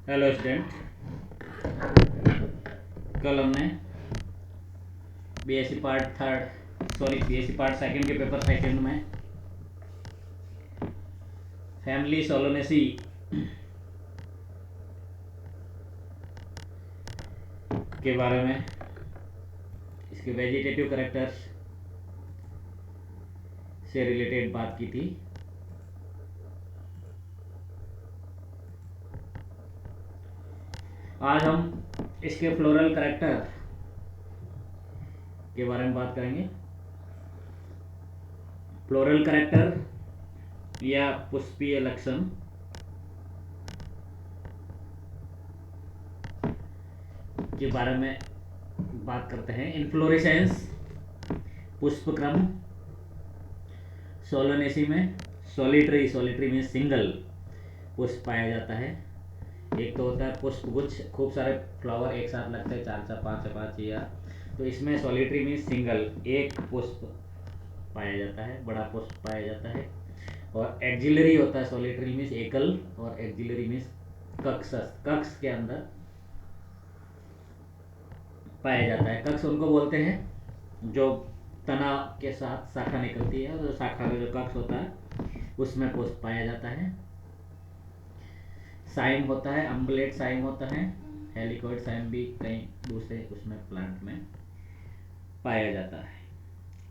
Hello student, कल हमने BSc part BSc part second के पेपर सेकंड में फैमिली सोलोनेसी के बारे में, इसके वेजिटेटिव कैरेक्टर्स से रिलेटेड बात की थी। आज हम इसके फ्लोरल कैरेक्टर के बारे में बात करेंगे। फ्लोरल कैरेक्टर या पुष्पीय लक्षण के बारे में बात करते हैं। इन्फ्लोरेसेंस, पुष्पक्रम। सोलोनेसी में सॉलिटरी मीन्स सिंगल पुष्प पाया जाता है। एक तो होता है पुष्पगुच्छ, खूब सारे फ्लावर एक साथ लगते हैं, 4 5 या तो इसमें सॉलिटरी मीन्स सिंगल, एक पुष्प पाया जाता है, बड़ा पुष्प पाया जाता है। और एक्जिलरी होता है, सॉलिटरी मीन्स एकल, और एक्जिलरी मीन्स कक्ष के अंदर पाया जाता है। कक्ष उनको बोलते हैं जो तना के साथ शाखा निकलती है, और शाखा का जो कक्ष होता है उसमें पुष्प पाया जाता है। साइम होता है, अम्बलेट साइम होता है, हेलिकोइड साइम भी कहीं दूसरे उसमें प्लांट में पाया जाता है।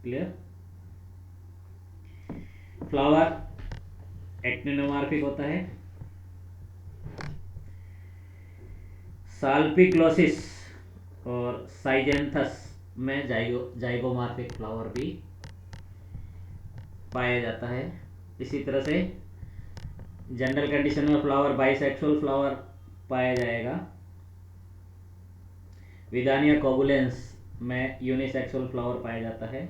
क्लियर? फ्लावर एक्टिनोमॉर्फिक होता है। साल्पिग्लोसिस और साइजेंथस में जाइगोमॉर्फिक फ्लावर भी पाया जाता है। इसी तरह से जनरल कंडीशन में फ्लावर बाइसेक्सुअल फ्लावर पाया जाएगा। विदानिया कोबुलेंस में यूनिसेक्सुअल फ्लावर पाया जाता है।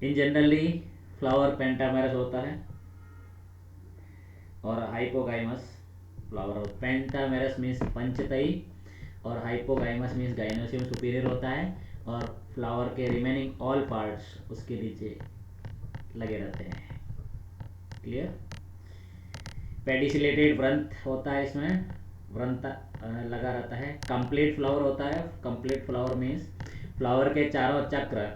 इन जनरली फ्लावर पेंटामेरस होता है और हाइपोगाइमस फ्लावर होता है। पेंटामेरस मीन्स पंचतई और हाइपोगाइमस मीन्स गाइनोसियम सुपीरियर होता है, और फ्लावर के रिमेनिंग ऑल पार्ट्स उसके नीचे लगे रहते हैं। क्लियर? पेडिसिलेटेड व्रंत होता है, इसमें व्रंत लगा रहता है। कंप्लीट फ्लावर होता है। कंप्लीट फ्लावर मीन्स फ्लावर के चारों चक्र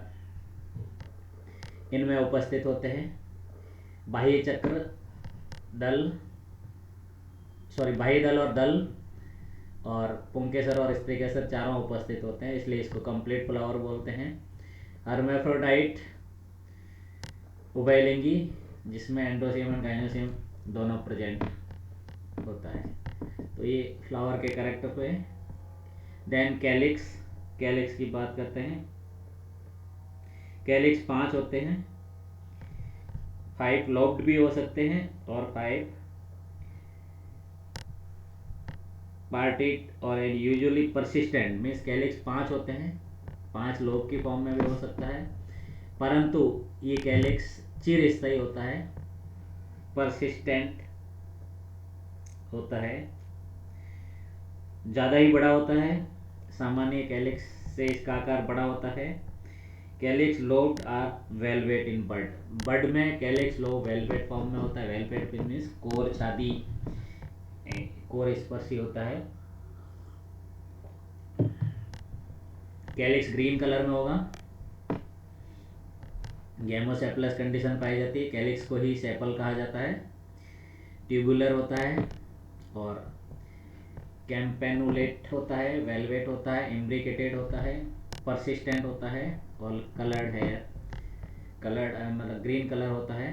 इनमें उपस्थित होते हैं। बाह्य चक्र, बाह्य दल और दल और पुंकेसर और स्त्रीकेसर चारों उपस्थित होते हैं, इसलिए इसको कंप्लीट फ्लावर बोलते हैं। हर्मेफ्रोडाइट, उभयलिंगी, जिसमें एंडोसियम एंड गाइनोसियम दोनों प्रेजेंट होता है। तो ये फ्लावर के कैरेक्टर पे है। देन कैलिक्स की बात करते हैं। कैलिक्स 5 होते हैं, 5 लॉब्ड भी हो सकते हैं और 5 पार्टेड और यूजुअली परसिस्टेंट मीन्स कैलिक्स 5 होते हैं, 5 लोब की फॉर्म में भी हो सकता है, परंतु ये कैलिक्स चिरस्थायी होता है, परसिस्टेंट होता है, ज़्यादा ही बड़ा होता है। सामान्य कैलिक्स से इसका आकार बड़ा होता है। कैलिक्स लोब्ड आर वेलवेट इन बड में कैलिक्स लोब वेलवेट फॉर्म में होता है। वेलवेट मीन्स कोर छादी, कोर स्पर्शी होता है। कैलिक्स ग्रीन कलर में होगा। गैमोसेपलस कंडीशन पाई जाती है। कैलिक्स को ही सेपल कहा जाता है। ट्यूबुलर होता है और कैम्पेनुलेट होता है, वेलवेट होता है, इम्ब्रिकेटेड होता है, परसिस्टेंट होता है और कलर्ड मतलब ग्रीन कलर होता है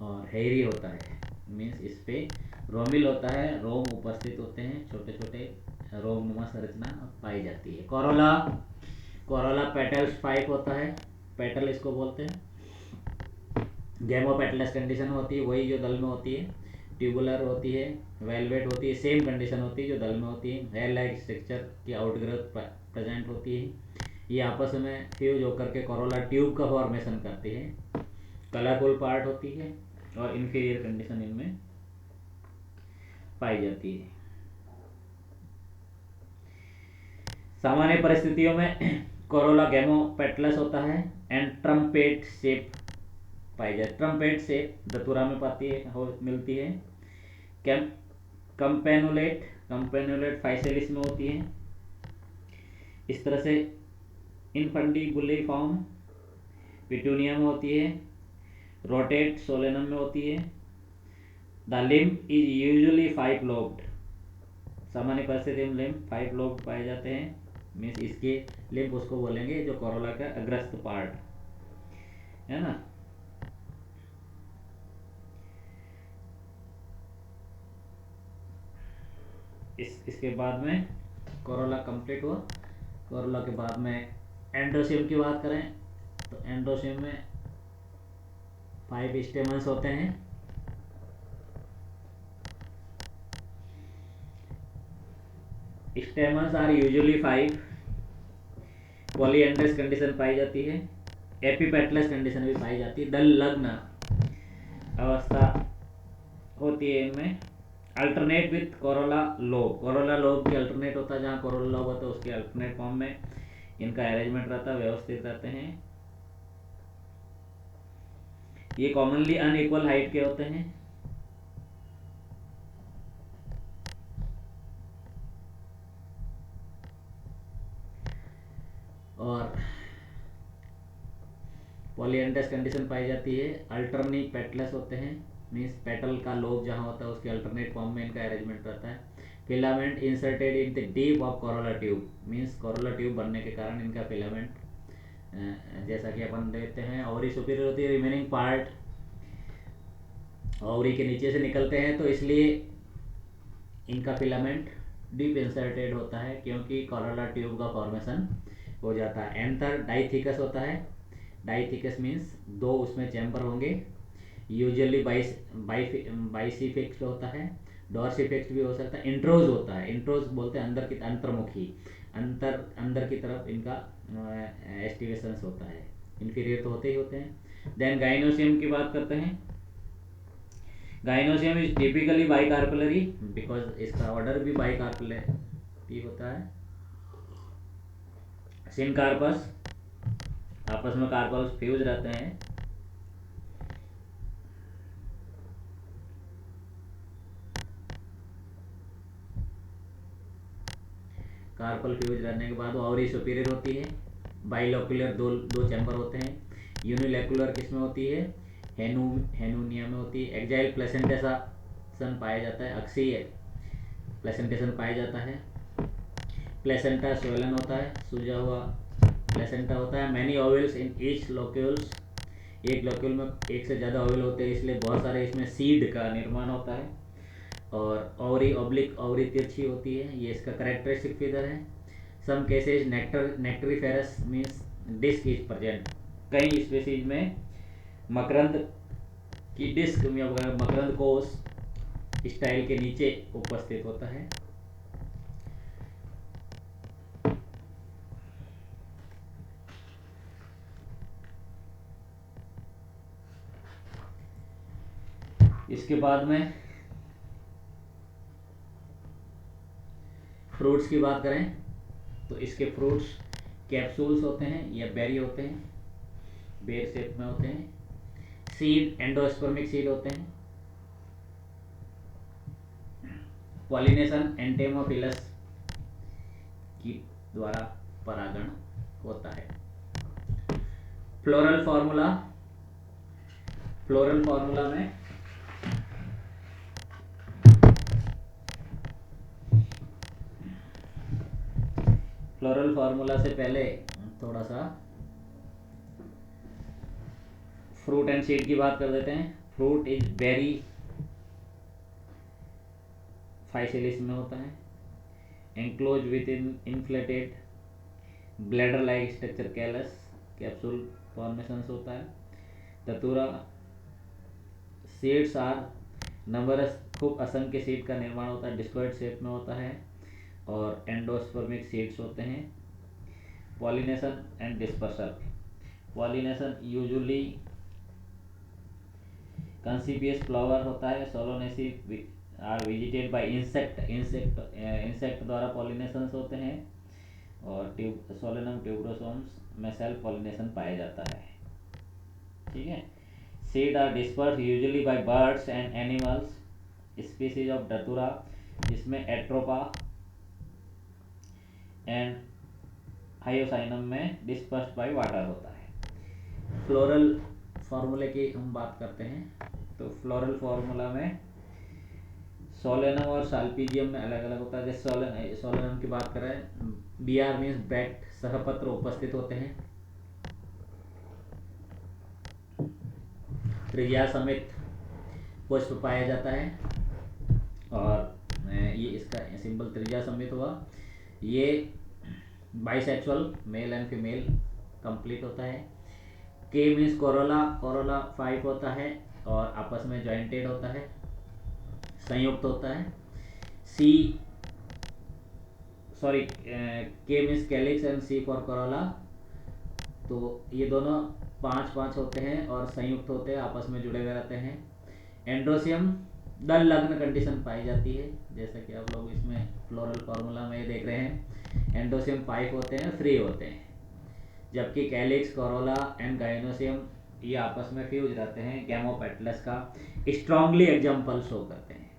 और हेयरी होता है। मीन्स इस पे रोमिल होता है, रोम उपस्थित होते हैं, छोटे छोटे रोम नुमा संरचना पाई जाती है। कोरोला पेटल्स 5 होता है, पेटल इसको बोलते हैं। गैमोपेटलस कंडीशन होती है, वही जो दल में होती है। ट्यूबुलर होती है, वेलवेट होती है, सेम कंडीशन होती है जो दल में होती है। हेयर लाइक स्ट्रक्चर की आउटग्रोथ प्रेजेंट होती है। ये आपस में फ्यूज होकर के कोरोला ट्यूब का फॉर्मेशन करती है। कलरफुल पार्ट होती है और इंफीरियर कंडीशन इनमें पाई जाती है। सामान्य परिस्थितियों में कोरोला गैमोपेटलस होता है एंड ट्रम्पेट शेप पाई जाती है। ट्रम्पेट शेप धतूरा में मिलती है। कंपेनुलेट फाइसेलिस में होती है। इस तरह से इनफंडिबुलिफॉर्म पिटूनिया में होती है। रोटेट सोलेनम में होती है। The limb is usually 5 lobed. सामान्य परिस्थिति में लिम्ब 5 लोब्ड पाए जाते हैं। मीन्स इसके लिम्ब उसको बोलेंगे जो कोरोला का अग्रस्त पार्ट है ना। इसके बाद में कोरोला कंप्लीट हुआ। कोरोला के बाद में एंडोसियम की बात करें तो एंडोसियम में 5 स्टेमन्स होते हैं। Stamens are usually 5। Polyandrous condition पाई जाती है। एपिपेटलस कंडीशन भी पाई जाती है। दल लग्न अवस्था होती है इनमें। Alternate with Corolla lobe. Corolla lobe की अल्टरनेट होता है, जहाँ कोरोला लोब होता है उसके अल्टरनेट फॉर्म में इनका अरेंजमेंट रहता है, व्यवस्थित रहते हैं। ये कॉमनली अनइक्वल हाइट के होते हैं। और पॉलीएंड्रस कंडीशन पाई जाती है। अल्टरनी पेटलस होते हैं, मीन्स पेटल का लोब जहाँ होता है उसके अल्टरनेट फॉर्म में इनका अरेंजमेंट रहता है। Filament inserted in the deep of Corolla tube. Means Corolla tube बनने के कारण इनका फिलामेंट जैसा कि अपन देखते हैं ओवरी सुपीरियर होती है, रिमेनिंग पार्ट ओवरी के नीचे से निकलते हैं, तो इसलिए इनका फिलामेंट डीप इंसर्टेड होता है क्योंकि कोरोला ट्यूब का फॉर्मेशन हो जाता है। एंथर डाइथिकस होता है। डाइथिकस मीन्स 2 उसमें चैम्बर होंगे। यूजुअली बाइसिफिक्स होता है, डॉर्सिफिक्स भी हो सकता है। इंट्रोज होता है, इंट्रोज बोलते हैं अंदर की अंतर्मुखी, अंदर की तरफ इनका एस्टिवेशंस होता है। इन्फीरियर तो होते ही होते हैं। देन गाइनोसियम की बात करते हैं। Gynoecium is typically bicarpellary because इसका ऑर्डर भी बाइकार्पलरी होता है। सिनकार्पस, आपस में कार्पल्स फ्यूज रहते हैं। कार्पल फ्यूज रहने के बाद वो ओवरी सुपीरियर होती है। बाइलोक्युलर दो चैम्बर होते हैं। यूनिलेकुलर किसमें होती है? हेनुनिया में होती है। एक्जाइल प्लेसेंटेशन पाया जाता है, अक्षीय प्लेसेंटेशन पाया जाता है। प्लेसेंटा स्वेलन होता है, सूजा हुआ प्लेसेंटा होता है। Many ovules in each locules. एक लोक्यूल में एक से ज़्यादा ओवल होते हैं, इसलिए बहुत सारे इसमें सीड का निर्माण होता है। और ओवरी ऑब्लिक, ओवरी तिरछी होती है, ये इसका करेक्टरिस्टिक फीचर है। Some cases nectariferous means disc is present. कई स्पीसीज में मकरंद की डिस्क या मकरंद कोश स्टाइल के नीचे उपस्थित होता है। इसके बाद में फ्रूट्स की बात करें तो इसके फ्रूट्स कैप्सूल्स होते हैं या बेरी होते हैं, बेर शेप में होते हैं। सीड एंडोस्पर्मिक सीड होते हैं। पॉलिनेशन एंटेमोफिलस की द्वारा परागण होता है। फ्लोरल फार्मूला में फ्लोरल फार्मूला से पहले थोड़ा सा फ्रूट एंड सीड की बात कर देते हैं। फ्रूट इज बेरी फाइसेलिस में होता है। Enclose with in inflated bladder like structure callus, capsule formation होता है। ततुरा सीड्स आर नंबरस, खूब असंख्य सीड का निर्माण होता है, डिस्कॉइड शेप में होता है। और एंडोस्पर्मिक सीड्स होते हैं। Pollination and dispersal. Pollination usually conspicuous flower होता है। Solanaceae are visited by insect द्वारा पॉलिनेशन होते हैं। और सोलेनम ट्यूबरोसोम्स में सेल्फ पॉलिनेशन पाया जाता है। ठीक है। Seed are disperse usually by birds and animals. Species of Datura जिसमें एट्रोपा एंड हाइयोसाइनम में डिस्पर्स्ड बाय वाटर होता है। फ्लोरल फार्मूले की हम बात करते हैं, तो फ्लोरल फार्मूला में सोलेनम और साल्पीजियम में अलग अलग होता है। जैसे सोलेनम की बात करें, बी आर मीन्स ब्रैक्ट, सहपत्र उपस्थित होते हैं, त्रिज्या समेत पुष्प पाया जाता है, और ये इसका सिंबल त्रिज्या समेत हुआ। ये bisexual, male and female complete होता है। के मीन्स कोरोला, कोरोला 5 होता है और आपस में जॉइंटेड होता है, संयुक्त होता है। C sorry K means calyx and C for corolla, तो ये दोनों 5-5 होते हैं और संयुक्त होते हैं, आपस में जुड़े हुए रहते हैं। एंड्रोसियम दल लग्न कंडीशन पाई जाती है, जैसा कि आप लोग इसमें फ्लोरल फार्मूला में देख रहे हैं। एंड्रोसियम 5 होते हैं, 3 होते हैं, जबकि कैलिक्स, कोरोला एंड गाइनोसियम ये आपस में फ्यूज रहते हैं। गैमोपेटलस का स्ट्रांगली एग्जाम्पल शो करते हैं।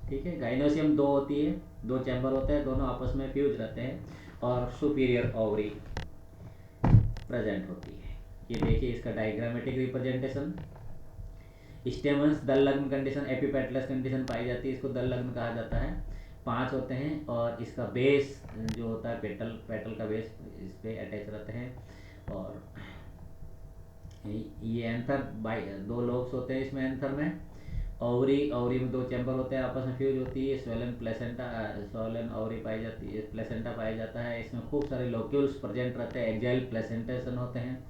ठीक है, गाइनोसियम 2 होती है, 2 चैम्बर होते हैं, दोनों आपस में फ्यूज रहते हैं और सुपीरियर ओवरी प्रेजेंट होती है। ये देखिए इसका डायग्रामेटिक रिप्रेजेंटेशन। स्टेमन्स दल लग्न कंडीशन, एपिपेटलस कंडीशन पाई जाती है, इसको दल लग्न कहा जाता है। 5 होते हैं और इसका बेस जो होता है पेटल का बेस इस पे अटैच रहते हैं। और ये एंथर बाई 2 लोब्स होते हैं इसमें एंथर में। ओवरी में 2 चैम्बर होते हैं, आपस में फ्यूज होती है। स्वेलन प्लेसेंटा, स्वेलन ओवरी पाई जाती है, प्लेसेंटा पाया जाता है। इसमें खूब सारे लोक्यूल्स प्रेजेंट रहते हैं, एक्जाइल प्लेसेंटेशन होते हैं,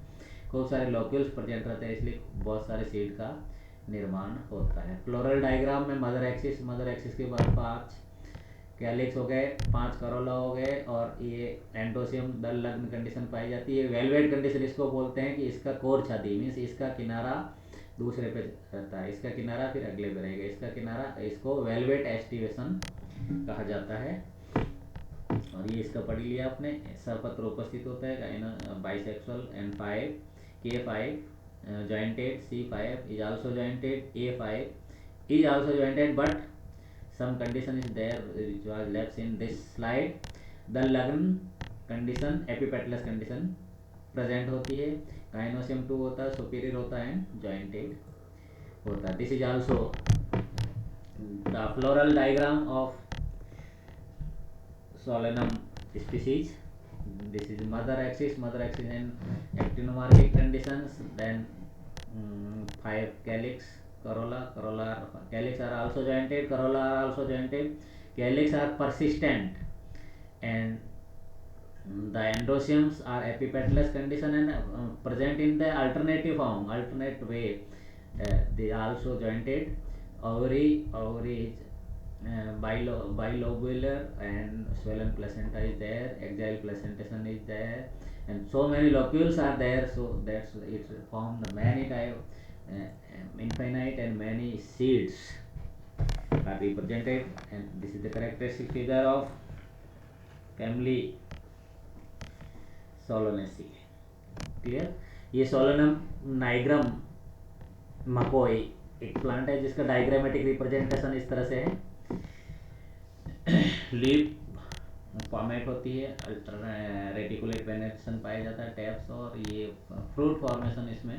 खूब सारे लोक्यूल्स प्रेजेंट रहते हैं, इसलिए बहुत सारे सीड का निर्माण होता है। फ्लोरल डायग्राम में मदर एक्सिस के बाद 5 कैलिक्स हो गए, 5 करोला हो गए, और ये एंडोसियम दल लग्न कंडीशन पाई जाती है। वेलवेट कंडीशन इसको बोलते हैं कि इसका कोर छाती मीन्स इसका किनारा दूसरे पे रहता है, इसका किनारा फिर अगले पे रहेगा, इसका किनारा, इसको वेलवेट एस्टिवेशन कहा जाता है। और ये इसका पढ़ लिया आपने। सर्वपत्र उपस्थित होता है, bisexual and 5 K5 jointed, C5 is also jointed, A5 is also jointed, but some condition is there which was left in this slide. The लग्न कंडीशन, एपिपेटलस कंडीशन प्रेजेंट होती है। गाइनोसियम 2 होता है, सुपीरियर होता है एंड जॉइंटेड होता है। This is also the floral diagram of Solanum species. This is mother axis and actinomorphic conditions. Then 5 calyx, corolla calyx are also jointed, corolla are also jointed. Calyx are persistent, and the endosperms are epipetalous condition and present in the alternate way. They are also jointed. Ovary is bilobular, and swollen placenta is there, axial placentation is there, and so many locules are there, so that's it form the many type, infinite and many seeds are represented, and this is the characteristic figure of family Solanaceae. Clear. ये सोलोनम nigrum मकोई एक plant है जिसका diagrammatic representation इस तरह से है। Leaf format होती है, रेटिकुलेट वेनेशन पाया जाता है, टैप्स, और ये फ्रूट फॉर्मेशन इसमें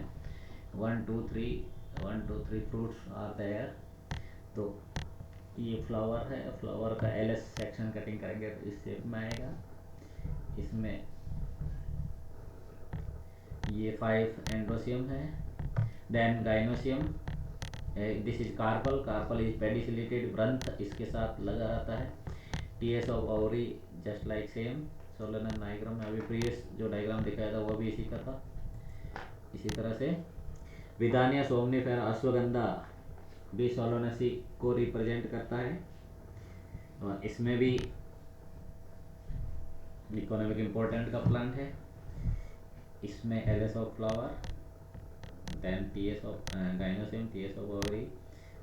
1 2 3 फ्रूट्स आर देयर। तो ये फ्लावर है, फ्लावर का एलएस सेक्शन कटिंग करेंगे तो इस शेप में आएगा। इसमें ये 5 एंड्रोसियम है, then gynoecium, this is carpel is pedicellated ब्रंथ इसके साथ लगा रहता है। TS of ovary just like same Solanum diagram में अभी प्रीवियस जो डायग्राम दिखाया था वो भी इसी का था। इसी तरह से विदानिया सोमनिफेरा अश्वगंधा भी सोलोनेसी को रिप्रेजेंट करता है, और इसमें भी इकोनॉमिक इम्पोर्टेंट का प्लांट है। इसमें LS of flower, then TS of gynoecium, TS of ovary,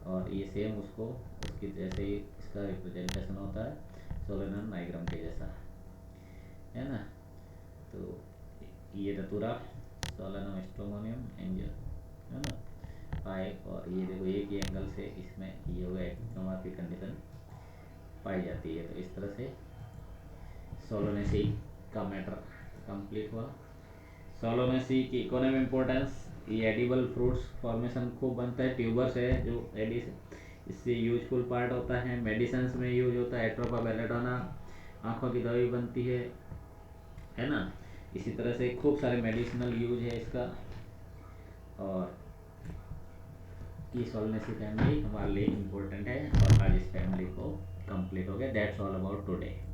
और ये सेम उसको उसकी जैसे ही इसका रिप्रेजेंटेशन होता है सोलेनम डायग्राम के जैसा, है ना। तो ये धतूरा सोलेनम स्ट्रोमोनियम एंजल, है ना, 5, और ये देखो एक ही एंगल से इसमें ये हो गया एक्टिनोमॉर्फिक कंडीशन पाई जाती है। तो इस तरह से सोलोनेसी का मैटर कंप्लीट हुआ। सोलोनेसी की इकोनॉमी इम्पोर्टेंस, ये एडिबल फ्रूट्स फॉर्मेशन खूब बनता है, ट्यूबर्स है जो एडिस, इससे यूजफुल पार्ट होता है, मेडिसिन में यूज होता है, एट्रोपा बेलेडोना आँखों की दवाई बनती है ना। इसी तरह से खूब सारे मेडिसिनल यूज है इसका। और ये सोलनेसी फैमिली हमारे लिए इम्पोर्टेंट है। और आज इस फैमिली को कंप्लीट हो गया। That's all about today.